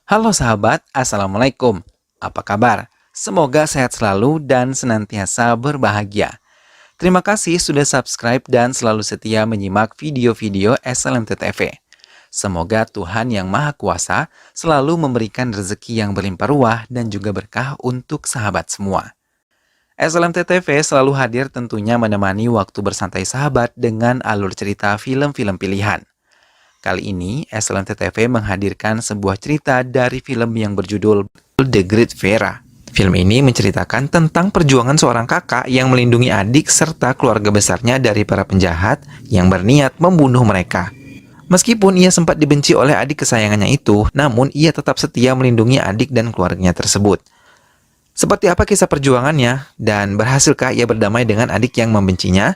Halo sahabat, Assalamualaikum. Apa kabar? Semoga sehat selalu dan senantiasa berbahagia. Terima kasih sudah subscribe dan selalu setia menyimak video-video SLMT TV. Semoga Tuhan Yang Maha Kuasa selalu memberikan rezeki yang berlimpah ruah dan juga berkah untuk sahabat semua. SLMT TV selalu hadir tentunya menemani waktu bersantai sahabat dengan alur cerita film-film pilihan. Kali ini, SLMT TV menghadirkan sebuah cerita dari film yang berjudul The Great Vera. Film ini menceritakan tentang perjuangan seorang kakak yang melindungi adik serta keluarga besarnya dari para penjahat yang berniat membunuh mereka. Meskipun ia sempat dibenci oleh adik kesayangannya itu, namun ia tetap setia melindungi adik dan keluarganya tersebut. Seperti apa kisah perjuangannya, dan berhasilkah ia berdamai dengan adik yang membencinya?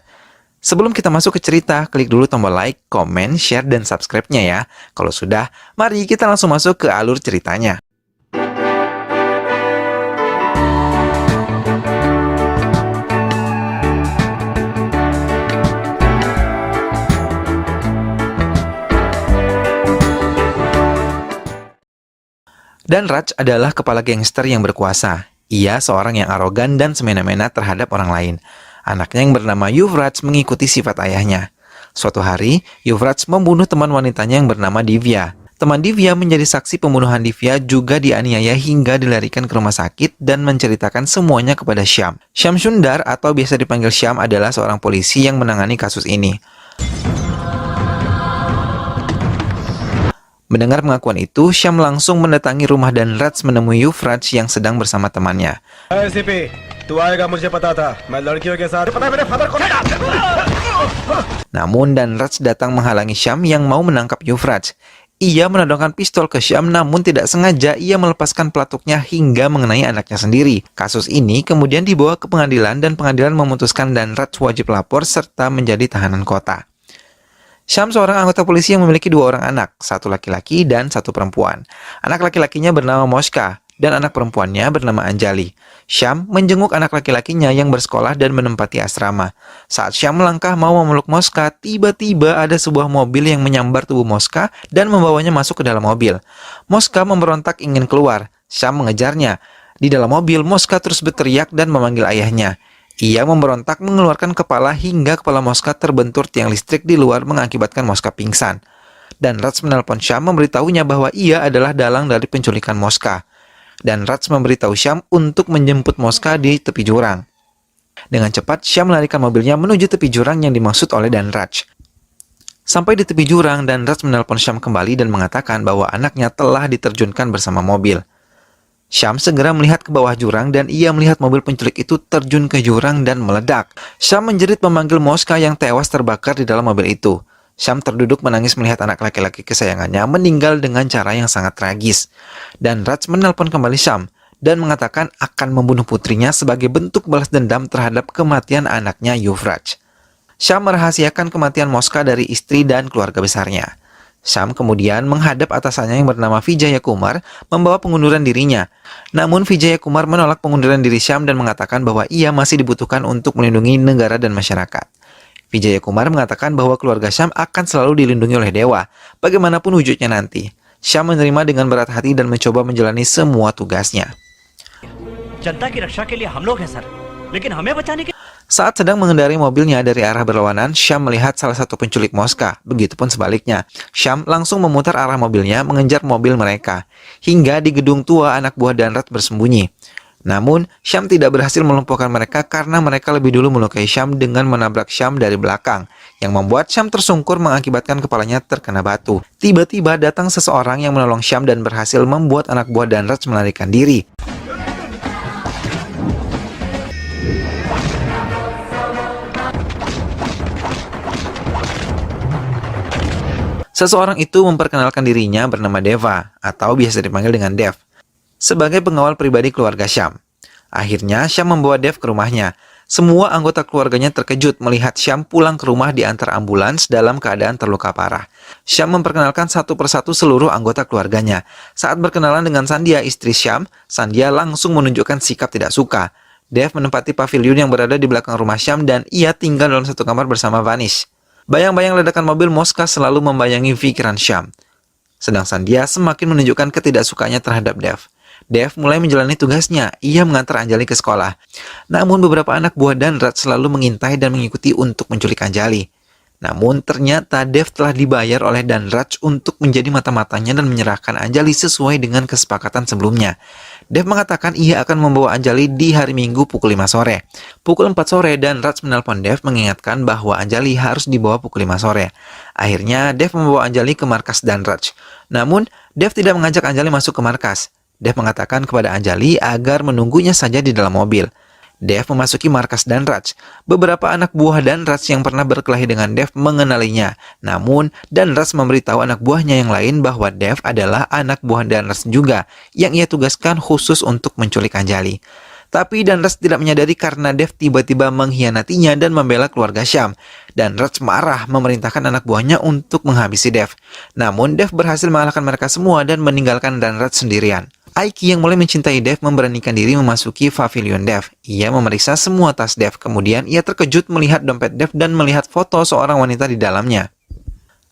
Sebelum kita masuk ke cerita, klik dulu tombol like, komen, share, dan subscribe-nya ya. Kalau sudah, mari kita langsung masuk ke alur ceritanya. Dan Raj adalah kepala gangster yang berkuasa. Ia seorang yang arogan dan semena-mena terhadap orang lain. Anaknya yang bernama Yuvraj mengikuti sifat ayahnya. Suatu hari, Yuvraj membunuh teman wanitanya yang bernama Divya. Teman Divya menjadi saksi pembunuhan Divya juga dianiaya hingga dilarikan ke rumah sakit dan menceritakan semuanya kepada Syam. Syam Sundar atau biasa dipanggil Syam adalah seorang polisi yang menangani kasus ini. Mendengar pengakuan itu, Syam langsung mendatangi rumah dan Raj menemui Yuvraj yang sedang bersama temannya. Namun dan Raj datang menghalangi Syam yang mau menangkap Yuvraj. Ia menodongkan pistol ke Syam, namun tidak sengaja ia melepaskan pelatuknya hingga mengenai anaknya sendiri. Kasus ini kemudian dibawa ke pengadilan dan pengadilan memutuskan dan Raj wajib lapor serta menjadi tahanan kota. Syam seorang anggota polisi yang memiliki 2 orang anak, 1 laki-laki dan 1 perempuan. Anak laki-lakinya bernama Moska dan anak perempuannya bernama Anjali. Syam menjenguk anak laki-lakinya yang bersekolah dan menempati asrama. Saat Syam melangkah mau memeluk Moska, tiba-tiba ada sebuah mobil yang menyambar tubuh Moska dan membawanya masuk ke dalam mobil. Moska memberontak ingin keluar. Syam mengejarnya. Di dalam mobil, Moska terus berteriak dan memanggil ayahnya. Ia memberontak mengeluarkan kepala hingga kepala Moska terbentur tiang listrik di luar mengakibatkan Moska pingsan. Dan Raj menelpon Syam memberitahunya bahwa ia adalah dalang dari penculikan Moska. Dan Raj memberitahu Syam untuk menjemput Moska di tepi jurang. Dengan cepat, Syam melarikan mobilnya menuju tepi jurang yang dimaksud oleh Dan Raj. Sampai di tepi jurang, Dan Raj menelpon Syam kembali dan mengatakan bahwa anaknya telah diterjunkan bersama mobil. Syam segera melihat ke bawah jurang dan ia melihat mobil penculik itu terjun ke jurang dan meledak. Syam menjerit memanggil Moska yang tewas terbakar di dalam mobil itu. Syam terduduk menangis melihat anak laki-laki kesayangannya meninggal dengan cara yang sangat tragis. Dan Raj menelpon kembali Syam dan mengatakan akan membunuh putrinya sebagai bentuk balas dendam terhadap kematian anaknya Yuvraj. Syam merahasiakan kematian Moska dari istri dan keluarga besarnya. Syam kemudian menghadap atasannya yang bernama Vijaya Kumar membawa pengunduran dirinya. Namun Vijaya Kumar menolak pengunduran diri Syam dan mengatakan bahwa ia masih dibutuhkan untuk melindungi negara dan masyarakat. Vijaya Kumar mengatakan bahwa keluarga Syam akan selalu dilindungi oleh dewa, bagaimanapun wujudnya nanti. Syam menerima dengan berat hati dan mencoba menjalani semua tugasnya. Saat sedang mengendarai mobilnya dari arah berlawanan, Syam melihat salah satu penculik Moska. Begitupun sebaliknya. Syam langsung memutar arah mobilnya mengejar mobil mereka. Hingga di gedung tua anak buah Dan Raj bersembunyi. Namun, Syam tidak berhasil melumpuhkan mereka karena mereka lebih dulu melukai Syam dengan menabrak Syam dari belakang. Yang membuat Syam tersungkur mengakibatkan kepalanya terkena batu. Tiba-tiba datang seseorang yang menolong Syam dan berhasil membuat anak buah Dan Raj melarikan diri. Seseorang itu memperkenalkan dirinya bernama Deva, atau biasa dipanggil dengan Dev, sebagai pengawal pribadi keluarga Syam. Akhirnya, Syam membawa Dev ke rumahnya. Semua anggota keluarganya terkejut melihat Syam pulang ke rumah diantar ambulans dalam keadaan terluka parah. Syam memperkenalkan satu persatu seluruh anggota keluarganya. Saat berkenalan dengan Sandia, istri Syam, Sandia langsung menunjukkan sikap tidak suka. Dev menempati pavilion yang berada di belakang rumah Syam dan ia tinggal dalam satu kamar bersama Vanish. Bayang-bayang ledakan mobil Moska selalu membayangi pikiran Syam. Sedang Sandia semakin menunjukkan ketidaksukaannya terhadap Dev. Dev mulai menjalani tugasnya, ia mengantar Anjali ke sekolah. Namun beberapa anak buah Danraj selalu mengintai dan mengikuti untuk menculik Anjali. Namun ternyata Dev telah dibayar oleh Danraj untuk menjadi mata-matanya dan menyerahkan Anjali sesuai dengan kesepakatan sebelumnya. Dev mengatakan ia akan membawa Anjali di hari Minggu pukul 5 sore. Pukul 4 sore Danraj menelpon Dev mengingatkan bahwa Anjali harus dibawa pukul 5 sore. Akhirnya Dev membawa Anjali ke markas Danraj. Namun Dev tidak mengajak Anjali masuk ke markas. Dev mengatakan kepada Anjali agar menunggunya saja di dalam mobil. Dev memasuki markas Danraj. Beberapa anak buah Danraj yang pernah berkelahi dengan Dev mengenalinya. Namun, Danraj memberitahu anak buahnya yang lain bahwa Dev adalah anak buah Danraj juga, yang ia tugaskan khusus untuk menculik Anjali. Tapi Danraj tidak menyadari karena Dev tiba-tiba mengkhianatinya dan membela keluarga Syam. Danraj marah memerintahkan anak buahnya untuk menghabisi Dev. Namun, Dev berhasil mengalahkan mereka semua dan meninggalkan Danraj sendirian. Aiki yang mulai mencintai Dev memberanikan diri memasuki pavilion Dev. Ia memeriksa semua tas Dev. Kemudian ia terkejut melihat dompet Dev dan melihat foto seorang wanita di dalamnya.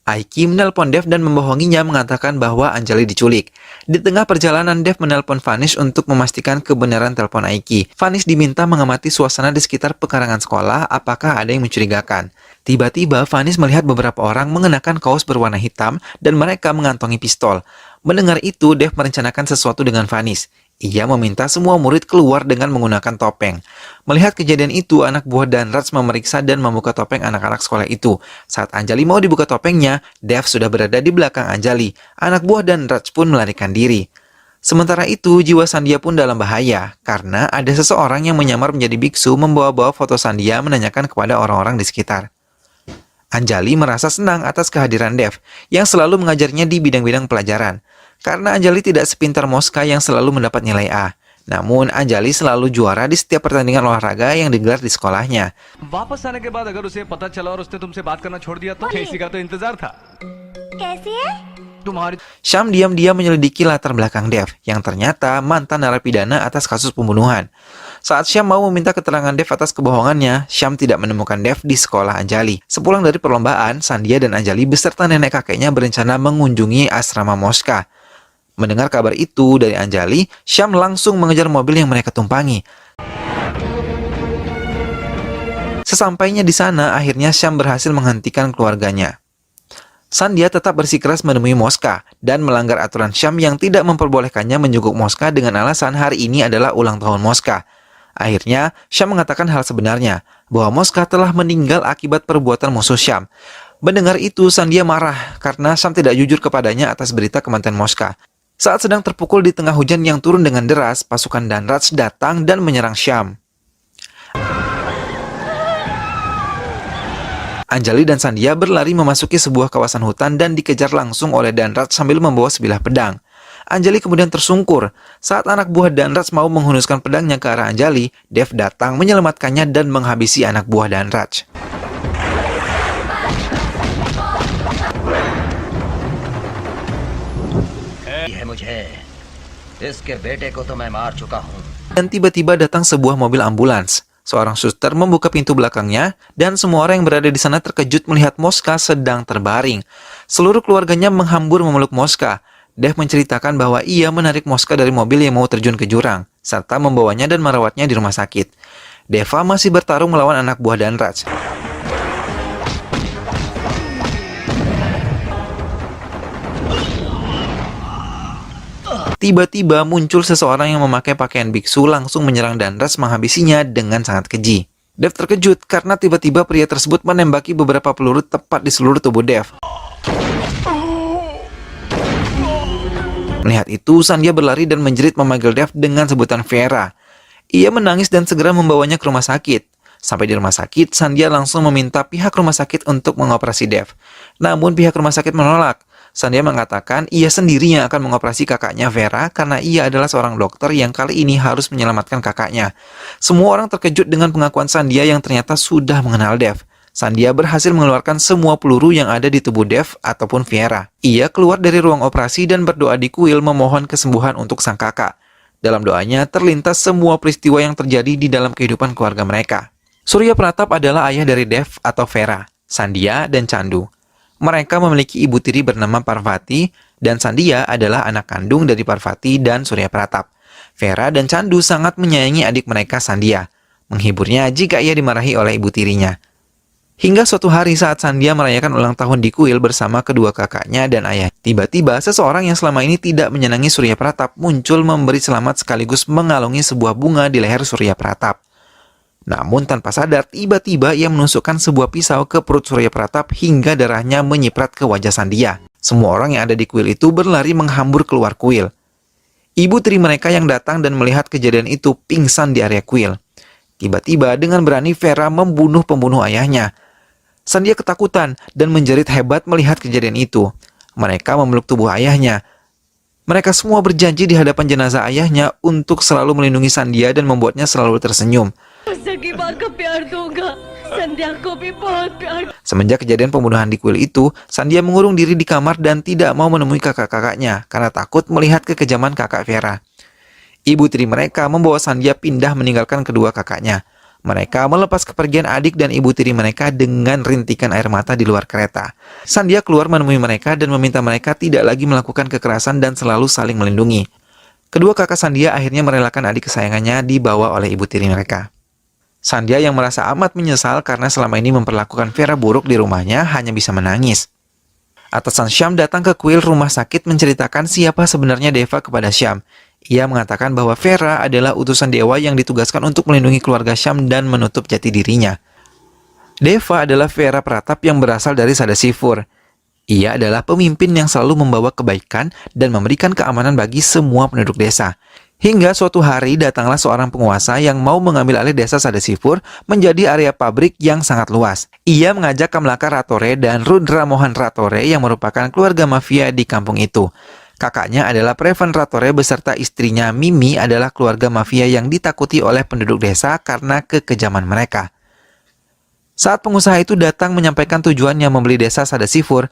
Aiki menelpon Dev dan membohonginya mengatakan bahwa Anjali diculik. Di tengah perjalanan Dev menelpon Vanish untuk memastikan kebenaran telepon Aiki. Vanish diminta mengamati suasana di sekitar pekarangan sekolah apakah ada yang mencurigakan. Tiba-tiba Vanish melihat beberapa orang mengenakan kaos berwarna hitam dan mereka mengantongi pistol. Mendengar itu, Dev merencanakan sesuatu dengan Vanish. Ia meminta semua murid keluar dengan menggunakan topeng. Melihat kejadian itu, anak buah Danraj memeriksa dan membuka topeng anak-anak sekolah itu. Saat Anjali mau dibuka topengnya, Dev sudah berada di belakang Anjali. Anak buah Danraj pun melarikan diri. Sementara itu, jiwa Sandia pun dalam bahaya, karena ada seseorang yang menyamar menjadi biksu membawa-bawa foto Sandia menanyakan kepada orang-orang di sekitar. Anjali merasa senang atas kehadiran Dev, yang selalu mengajarnya di bidang-bidang pelajaran. Karena Anjali tidak sepintar Moska yang selalu mendapat nilai A. Namun, Anjali selalu juara di setiap pertandingan olahraga yang digelar di sekolahnya. वापस आने के बाद अगर उसे पता चला और उसने तुमसे बात करना छोड़ दिया तो इसी का तो इंतजार था कैसे है? तुम्हारी Syam diam-diam menyelidiki latar belakang Dev, yang ternyata mantan narapidana atas kasus pembunuhan. Saat Syam mau meminta keterangan Dev atas kebohongannya, Syam tidak menemukan Dev di sekolah Anjali. Sepulang dari perlombaan, Sandia dan Anjali beserta nenek kakeknya berencana mengunjungi asrama Moska. Mendengar kabar itu dari Anjali, Syam langsung mengejar mobil yang mereka tumpangi. Sesampainya di sana, akhirnya Syam berhasil menghentikan keluarganya. Sandia tetap bersikeras menemui Moska dan melanggar aturan Syam yang tidak memperbolehkannya menjenguk Moska dengan alasan hari ini adalah ulang tahun Moska. Akhirnya, Syam mengatakan hal sebenarnya, bahwa Moska telah meninggal akibat perbuatan musuh Syam. Mendengar itu, Sandia marah karena Syam tidak jujur kepadanya atas berita kematian Moska. Saat sedang terpukul di tengah hujan yang turun dengan deras, pasukan Danraj datang dan menyerang Syam. Anjali dan Sandia berlari memasuki sebuah kawasan hutan dan dikejar langsung oleh Danraj sambil membawa sebilah pedang. Anjali kemudian tersungkur. Saat anak buah Danraj mau menghunuskan pedangnya ke arah Anjali, Dev datang menyelamatkannya dan menghabisi anak buah Danraj. Dan tiba-tiba datang sebuah mobil ambulans. Seorang suster membuka pintu belakangnya, dan semua orang yang berada di sana terkejut melihat Moska sedang terbaring. Seluruh keluarganya menghambur memeluk Moska. Dev menceritakan bahwa ia menarik Moska dari mobil yang mau terjun ke jurang, serta membawanya dan merawatnya di rumah sakit. Deva masih bertarung melawan anak buah Danraj. Tiba-tiba muncul seseorang yang memakai pakaian biksu langsung menyerang Danraj menghabisinya dengan sangat keji. Dev terkejut karena tiba-tiba pria tersebut menembaki beberapa peluru tepat di seluruh tubuh Dev. Melihat itu, Sandia berlari dan menjerit memanggil Dev dengan sebutan Vera. Ia menangis dan segera membawanya ke rumah sakit. Sampai di rumah sakit, Sandia langsung meminta pihak rumah sakit untuk mengoperasi Dev. Namun pihak rumah sakit menolak. Sandia mengatakan ia sendiri yang akan mengoperasi kakaknya Vera karena ia adalah seorang dokter yang kali ini harus menyelamatkan kakaknya. Semua orang terkejut dengan pengakuan Sandia yang ternyata sudah mengenal Dev. Sandia berhasil mengeluarkan semua peluru yang ada di tubuh Dev ataupun Vera. Ia keluar dari ruang operasi dan berdoa di kuil memohon kesembuhan untuk sang kakak. Dalam doanya terlintas semua peristiwa yang terjadi di dalam kehidupan keluarga mereka. Surya Pratap adalah ayah dari Dev atau Vera, Sandia, dan Chandu. Mereka memiliki ibu tiri bernama Parvati, dan Sandhya adalah anak kandung dari Parvati dan Surya Pratap. Vera dan Chandu sangat menyayangi adik mereka Sandhya, menghiburnya jika ia dimarahi oleh ibu tirinya. Hingga suatu hari saat Sandhya merayakan ulang tahun di kuil bersama kedua kakaknya dan ayah, tiba-tiba seseorang yang selama ini tidak menyenangi Surya Pratap muncul memberi selamat sekaligus mengalungi sebuah bunga di leher Surya Pratap. Namun tanpa sadar, tiba-tiba ia menusukkan sebuah pisau ke perut Surya Pratap hingga darahnya menyiprat ke wajah Sandhya. Semua orang yang ada di kuil itu berlari menghambur keluar kuil. Ibu tiri mereka yang datang dan melihat kejadian itu pingsan di area kuil. Tiba-tiba dengan berani Vera membunuh pembunuh ayahnya. Sandhya ketakutan dan menjerit hebat melihat kejadian itu. Mereka memeluk tubuh ayahnya. Mereka semua berjanji di hadapan jenazah ayahnya untuk selalu melindungi Sandhya dan membuatnya selalu tersenyum. Semenjak kejadian pembunuhan di kuil itu, Sandhya mengurung diri di kamar dan tidak mau menemui kakak-kakaknya karena takut melihat kekejaman kakak Vera. Ibu tiri mereka membawa Sandhya pindah meninggalkan kedua kakaknya. Mereka melepas kepergian adik dan ibu tiri mereka dengan rintikan air mata di luar kereta. Sandhya keluar menemui mereka dan meminta mereka tidak lagi melakukan kekerasan dan selalu saling melindungi. Kedua kakak Sandhya akhirnya merelakan adik kesayangannya dibawa oleh ibu tiri mereka. Sandhya yang merasa amat menyesal karena selama ini memperlakukan Vera buruk di rumahnya hanya bisa menangis. Atasan Syam datang ke kuil rumah sakit menceritakan siapa sebenarnya Deva kepada Syam. Ia mengatakan bahwa Vera adalah utusan dewa yang ditugaskan untuk melindungi keluarga Syam dan menutup jati dirinya. Deva adalah Vera Pratap yang berasal dari Sadasipur. Ia adalah pemimpin yang selalu membawa kebaikan dan memberikan keamanan bagi semua penduduk desa. Hingga suatu hari datanglah seorang penguasa yang mau mengambil alih desa Sadasipur menjadi area pabrik yang sangat luas. Ia mengajak Kamlaka Ratore dan Rudra Mohan Ratore yang merupakan keluarga mafia di kampung itu. Kakaknya adalah Prevan Ratore beserta istrinya Mimi adalah keluarga mafia yang ditakuti oleh penduduk desa karena kekejaman mereka. Saat pengusaha itu datang menyampaikan tujuannya membeli desa Sadasipur,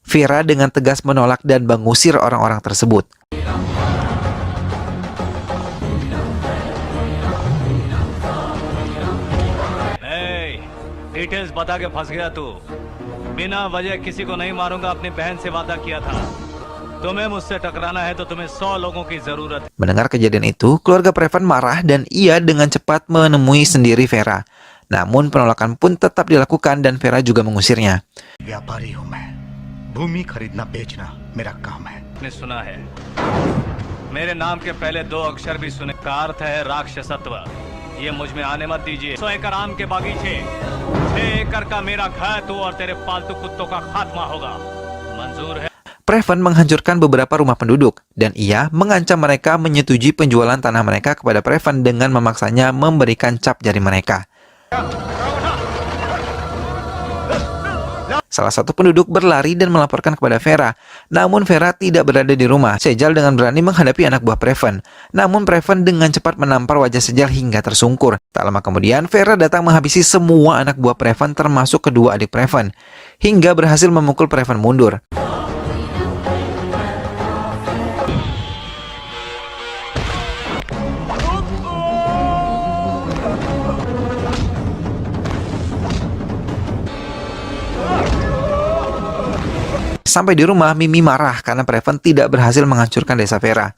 Vera dengan tegas menolak dan mengusir orang-orang tersebut. Details बता के फंस गया तू बिना वजह किसी को नहीं मारूंगा अपनी बहन से वादा किया था तुम्हें मुझसे टकराना है तो तुम्हें 100 लोगों की जरूरत है. Mendengar kejadian itu, keluarga Prevan marah dan ia dengan cepat menemui sendiri Vera. Namun penolakan pun tetap dilakukan dan Vera juga mengusirnya. व्यापारी हूं मैं भूमि खरीदना बेचना मेरा काम है. ने सुना है मेरे नाम के पहले 2 अक्षर भी सुने का अर्थ है राक्षसत्व. ये मुझ में आने मत दीजिए. 100 एकड़ आम के बागीचे 6 एकड़ का मेरा घर तू और तेरे पालतू कुत्तों का खात्मा होगा. मंजूर है. Prevan menghancurkan beberapa rumah penduduk dan ia mengancam mereka menyetujui penjualan tanah mereka kepada Prevan dengan memaksanya memberikan cap jari mereka. Salah satu penduduk berlari dan melaporkan kepada Vera. Namun Vera tidak berada di rumah. Sejal dengan berani menghadapi anak buah Prevan. Namun Prevan dengan cepat menampar wajah Sejal hingga tersungkur. Tak lama kemudian Vera datang menghabisi semua anak buah Prevan termasuk kedua adik Prevan. Hingga berhasil memukul Prevan mundur. Sampai di rumah, Mimi marah karena Prevan tidak berhasil menghancurkan desa Vera.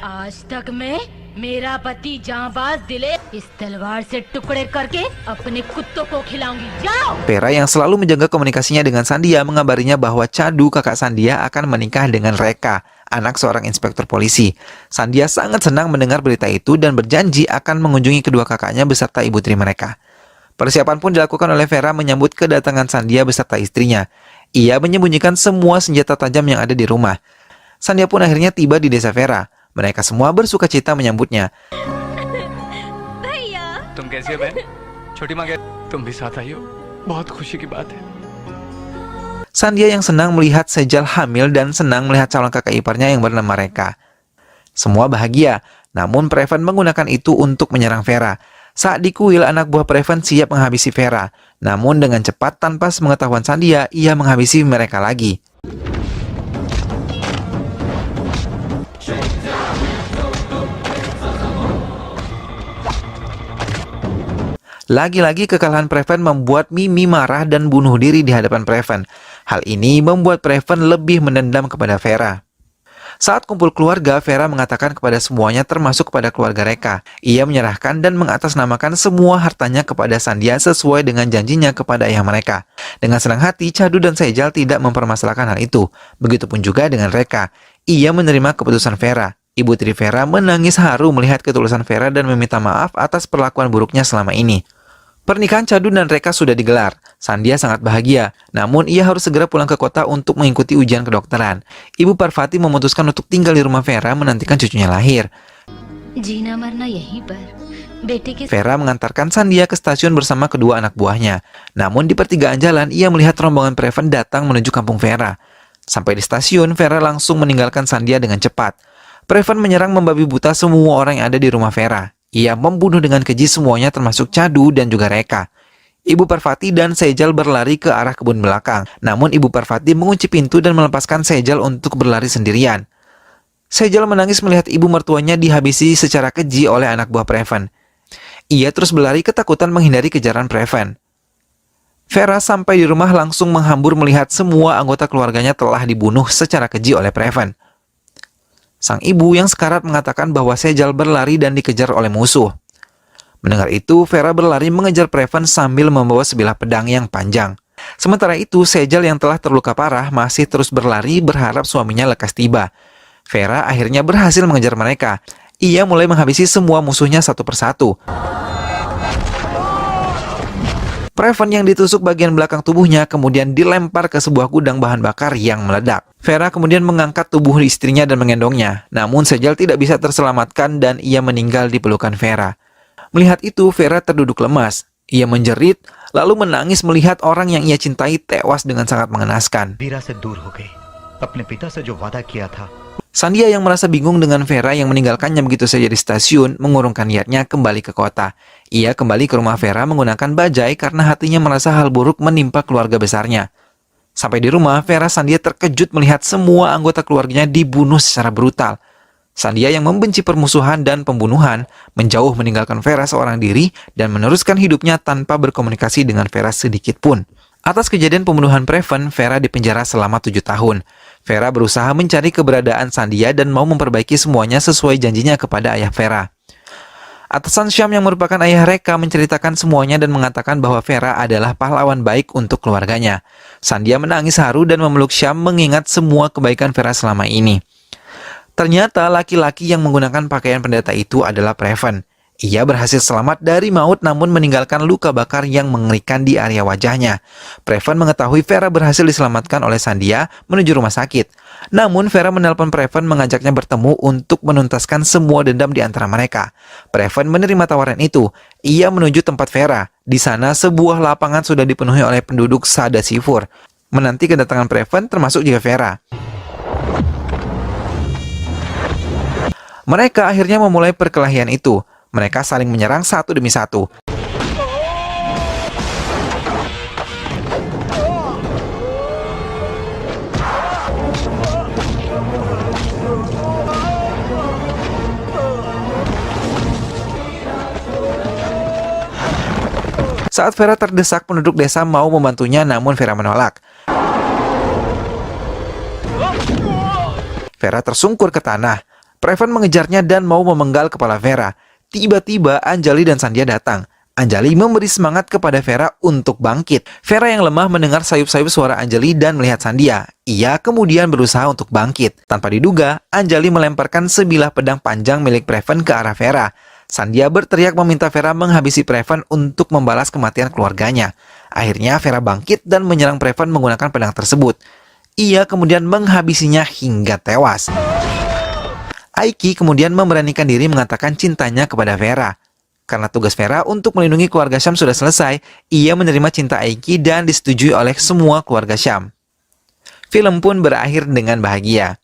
आज तक मैं मेरा पति जांबाज दिले इस तलवार से टुकड़े करके अपने कुत्तों को खिलाऊंगी. जाओ. Vera yang selalu menjaga komunikasinya dengan Sandhya mengabarinya bahwa Chandu kakak Sandhya akan menikah dengan Reka, anak seorang inspektur polisi. Sandhya sangat senang mendengar berita itu dan berjanji akan mengunjungi kedua kakaknya beserta ibu tiri mereka. Persiapan pun dilakukan oleh Vera menyambut kedatangan Sandhya beserta istrinya. Ia menyembunyikan semua senjata tajam yang ada di rumah. Sandhya pun akhirnya tiba di desa Vera. Mereka semua bersuka cita menyambutnya. तुम कैसी हो बहन? छोटी माँ तुम भी साथ आई हो बहुत खुशी की बात है. Sandhya yang senang melihat Sejal hamil dan senang melihat calon kakak iparnya yang bernama Reka. Semua bahagia, namun Prevan menggunakan itu untuk menyerang Vera. Saat di kuil, anak buah Prevan siap menghabisi Vera. Namun dengan cepat tanpa sepengetahuan Sandhya, ia menghabisi mereka lagi. Lagi-lagi kekalahan Prevan membuat Mimi marah dan bunuh diri di hadapan Prevan. Hal ini membuat Preven lebih mendendam kepada Vera. Saat kumpul keluarga, Vera mengatakan kepada semuanya termasuk kepada keluarga Reka. Ia menyerahkan dan mengatasnamakan semua hartanya kepada Sandhya sesuai dengan janjinya kepada ayah mereka. Dengan senang hati, Chadu dan Sejal tidak mempermasalahkan hal itu. Begitupun juga dengan Reka. Ia menerima keputusan Vera. Ibu tiri Vera menangis haru melihat ketulusan Vera dan meminta maaf atas perlakuan buruknya selama ini. Pernikahan Chadu dan Reka sudah digelar. Sandhya sangat bahagia, namun ia harus segera pulang ke kota untuk mengikuti ujian kedokteran. Ibu Parvati memutuskan untuk tinggal di rumah Vera menantikan cucunya lahir. जीना मरना यहीं पर बेटे के Vera mengantarkan Sandhya ke stasiun bersama kedua anak buahnya. Namun di pertigaan jalan, ia melihat rombongan Preven datang menuju kampung Vera. Sampai di stasiun, Vera langsung meninggalkan Sandhya dengan cepat. Preven menyerang membabi buta semua orang yang ada di rumah Vera. Ia membunuh dengan keji semuanya termasuk Chadu dan juga Reka. Ibu Parvati dan Sejal berlari ke arah kebun belakang. Namun Ibu Parvati mengunci pintu dan melepaskan Sejal untuk berlari sendirian. Sejal menangis melihat ibu mertuanya dihabisi secara keji oleh anak buah Preven. Ia terus berlari ketakutan menghindari kejaran Preven. Vera sampai di rumah langsung menghambur melihat semua anggota keluarganya telah dibunuh secara keji oleh Preven. Sang ibu yang sekarat mengatakan bahwa Sejal berlari dan dikejar oleh musuh. Mendengar itu, Vera berlari mengejar Preven sambil membawa sebilah pedang yang panjang. Sementara itu, Sejal yang telah terluka parah masih terus berlari berharap suaminya lekas tiba. Vera akhirnya berhasil mengejar mereka. Ia mulai menghabisi semua musuhnya satu persatu. Preven yang ditusuk bagian belakang tubuhnya kemudian dilempar ke sebuah gudang bahan bakar yang meledak. Vera kemudian mengangkat tubuh istrinya dan menggendongnya. Namun Sejal tidak bisa terselamatkan dan ia meninggal di pelukan Vera. Melihat itu, Vera terduduk lemas. Ia menjerit, lalu menangis melihat orang yang ia cintai tewas dengan sangat mengenaskan. वीरा से दूर हो गई, अपने पिता से जो वादा किया था। Sandhya yang merasa bingung dengan Vera yang meninggalkannya begitu saja di stasiun, mengurungkan niatnya kembali ke kota. Ia kembali ke rumah Vera menggunakan bajai karena hatinya merasa hal buruk menimpa keluarga besarnya. Sampai di rumah, Vera Sandhya terkejut melihat semua anggota keluarganya dibunuh secara brutal. Sandhya yang membenci permusuhan dan pembunuhan, menjauh meninggalkan Vera seorang diri dan meneruskan hidupnya tanpa berkomunikasi dengan Vera sedikit pun. Atas kejadian pembunuhan Preven, Vera dipenjara selama 7 tahun. Vera berusaha mencari keberadaan Sandhya dan mau memperbaiki semuanya sesuai janjinya kepada ayah Vera. Atasan Syam yang merupakan ayah Reka menceritakan semuanya dan mengatakan bahwa Vera adalah pahlawan baik untuk keluarganya. Sandhya menangis haru dan memeluk Syam mengingat semua kebaikan Vera selama ini. Ternyata laki-laki yang menggunakan pakaian pendeta itu adalah Preven. Ia berhasil selamat dari maut namun meninggalkan luka bakar yang mengerikan di area wajahnya. Preven mengetahui Vera berhasil diselamatkan oleh Sandhya menuju rumah sakit. Namun Vera menelpon Preven mengajaknya bertemu untuk menuntaskan semua dendam di antara mereka. Preven menerima tawaran itu. Ia menuju tempat Vera. Di sana sebuah lapangan sudah dipenuhi oleh penduduk Sadasipur. Menanti kedatangan Preven termasuk juga Vera. Mereka akhirnya memulai perkelahian itu. Mereka saling menyerang satu demi satu. Saat Vera terdesak, penduduk desa mau membantunya, namun Vera menolak. Vera tersungkur ke tanah. Preven mengejarnya dan mau memenggal kepala Vera. Tiba-tiba Anjali dan Sandhya datang. Anjali memberi semangat kepada Vera untuk bangkit. Vera yang lemah mendengar sayup-sayup suara Anjali dan melihat Sandhya. Ia kemudian berusaha untuk bangkit. Tanpa diduga, Anjali melemparkan sebilah pedang panjang milik Preven ke arah Vera. Sandhya berteriak meminta Vera menghabisi Preven untuk membalas kematian keluarganya. Akhirnya Vera bangkit dan menyerang Preven menggunakan pedang tersebut. Ia kemudian menghabisinya hingga tewas. Aiki kemudian memberanikan diri mengatakan cintanya kepada Vera. Karena tugas Vera untuk melindungi keluarga Syam sudah selesai, ia menerima cinta Aiki dan disetujui oleh semua keluarga Syam. Film pun berakhir dengan bahagia.